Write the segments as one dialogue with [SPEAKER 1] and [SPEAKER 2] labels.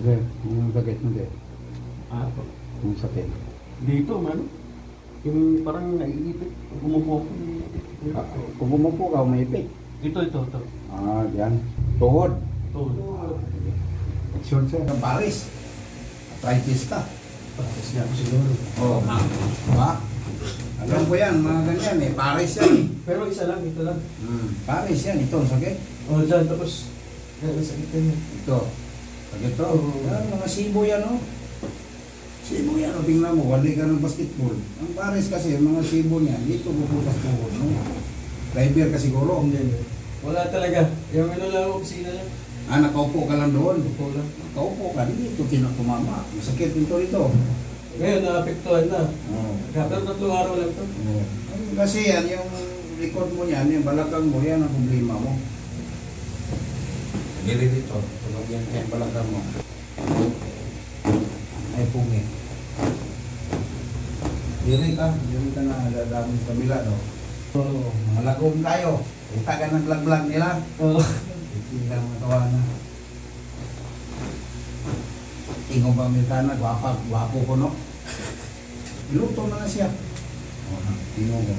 [SPEAKER 1] Sir, yung sakit mo sir.
[SPEAKER 2] Ako.
[SPEAKER 1] Yung sakit.
[SPEAKER 2] Dito, man. Yung parang naiipit. Umupo ako.
[SPEAKER 1] Kung bumupo ka, umaipit.
[SPEAKER 2] Ito.
[SPEAKER 1] Yan. Tuhod.
[SPEAKER 2] Ito.
[SPEAKER 1] Action sir. Paris. Arthritis ka.
[SPEAKER 2] Tapos niya ako siguro.
[SPEAKER 1] Oo. Ha? Alam ko yan, mga ganyan eh. Paris yan eh.
[SPEAKER 2] Pero isa lang, ito lang.
[SPEAKER 1] Paris yan. Ito, sakit.
[SPEAKER 2] O, dyan. Tapos, sakit din.
[SPEAKER 1] Ito. Sakit to. Yan, mga sibo yan oh. Sibo yan oh. Tingnan mo, wali ka ng basketball. Ang Paris kasi, mga sibo niyan, dito puputas tuhod. No? Driver ka siguro.
[SPEAKER 2] Hindi. Wala talaga. Yung ano lang, opisina lang.
[SPEAKER 1] Nakaupo ka lang doon.
[SPEAKER 2] Upo lang.
[SPEAKER 1] Nakaupo ka, dito kinakumama. Masakit dito rito.
[SPEAKER 2] Ngayon, naapektuhan na.
[SPEAKER 1] Oo.
[SPEAKER 2] Pero 3 araw lang ito.
[SPEAKER 1] Oo. Kasi yan, yung record mo yan, yung balakang mo, yan ang problema mo. Gili dito. Tulog yan yung balakang mo. Ay pungi. Dili ka na dadami sa kabila, no? Oo. Mga lagom tayo. Kita ka ng vlog-vlog nila.
[SPEAKER 2] Oo.
[SPEAKER 1] Tingnan mo tawa na. Tingong ba Amerikana, gwapo ko no? Iluto na siya. Tingong ko.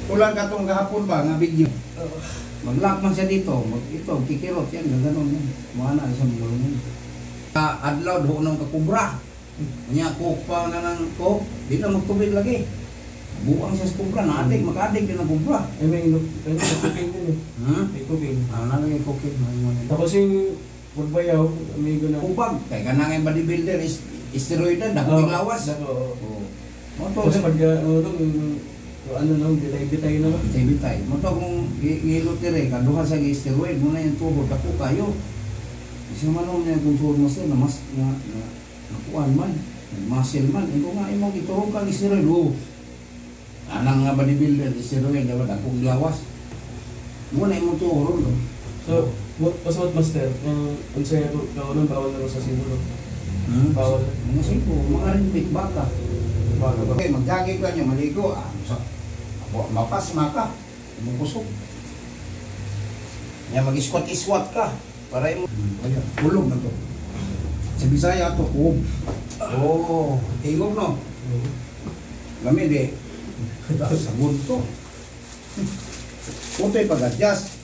[SPEAKER 1] Tulang ka itong kahapon ba, nga video? Mag-lock man siya dito. Ito, kikirot yan, gano'n yan. Mga na, isang bulong yan. Adlaw, doon ng kakubra. Kanya, coke pa na ng coke. Di na magtubig lagi. Buang siya sa kubra, naadik, makadik din ang kubra.
[SPEAKER 2] May cooking din eh. May cooking.
[SPEAKER 1] Nalagay cooking.
[SPEAKER 2] Tapos yung magbayaw, amigo na.
[SPEAKER 1] Kubag, kaya ka na ngayon bodybuilder, steroid na, dapat lawas.
[SPEAKER 2] Oo.
[SPEAKER 1] Moto,
[SPEAKER 2] Kasi pag ano nang bitay-bitay na.
[SPEAKER 1] bitay-bitay. Moto kung ngilotire, kaduha sa steroid, muna yung tuhod, ako kayo. Kasi manong niya kung tuhod mo sir, na mas, nakuan man, muscle man. Ito nga, imong ituhog kang steroid, anang nga bodybuilder, steroid, dapat akong lawas. Muna imong tuhod,
[SPEAKER 2] So, pasawat master, kung sa'yo nun, bawal na sa simulo. Bawal na.
[SPEAKER 1] Mga sipo, mga rinpik, baka.
[SPEAKER 2] Bawal na ba?
[SPEAKER 1] Okay, mag-jogging ka niya, maligo. Mapas, maka. Mungkusog. Yan, mag-squat-squat ka. Para yung... Ulog na to. Sa Bisaya to, kub. Oo, tingog no. Gamit eh. Sabon to. Puto'y pag-adjust.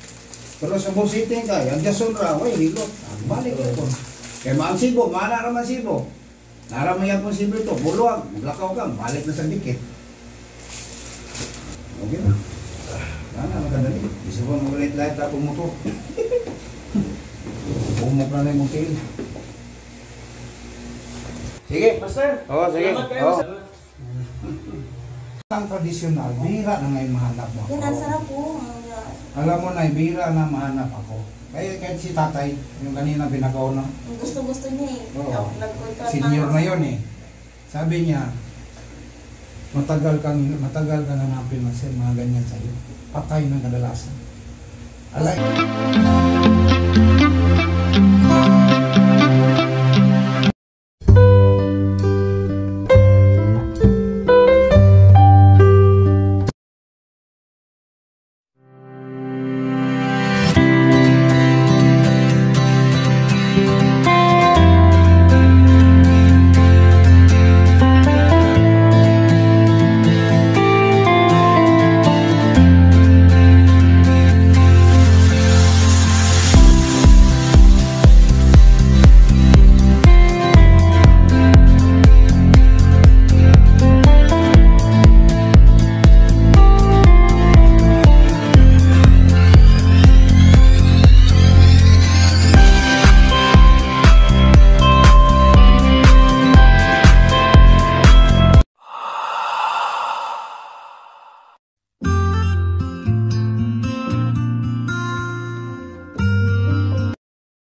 [SPEAKER 1] Pero sa buong sitting ka, adjust on raw, hilot. Balik ko. Kaya maang sibo, maana naman sibo. Naramayan po sibo ito, buluwag, maglakaw ka, balik na sa dikit. Okay na. Sana, magandali. Bisa ko mag-light-light ako mo to. Bumok na lang yung tail. Sige.
[SPEAKER 2] Master!
[SPEAKER 1] Oo, sige.
[SPEAKER 2] Salamat kayo.
[SPEAKER 1] Oo. Ang tradisyonal, bihira na ngayon mahanap mo
[SPEAKER 3] Yan, ang
[SPEAKER 1] ako.
[SPEAKER 3] sarap po.
[SPEAKER 1] Alam mo na, bihira na mahanap ako. Kaya kahit si tatay, yung kanina pinakauna,
[SPEAKER 3] Ang gusto-gusto niya eh.
[SPEAKER 1] Oo.
[SPEAKER 3] Nag-contract
[SPEAKER 1] senior na yun eh. Sabi niya, matagal ka nanapin na sir, mga ganyan sa'yo. Patay ng kadalasan. Alay.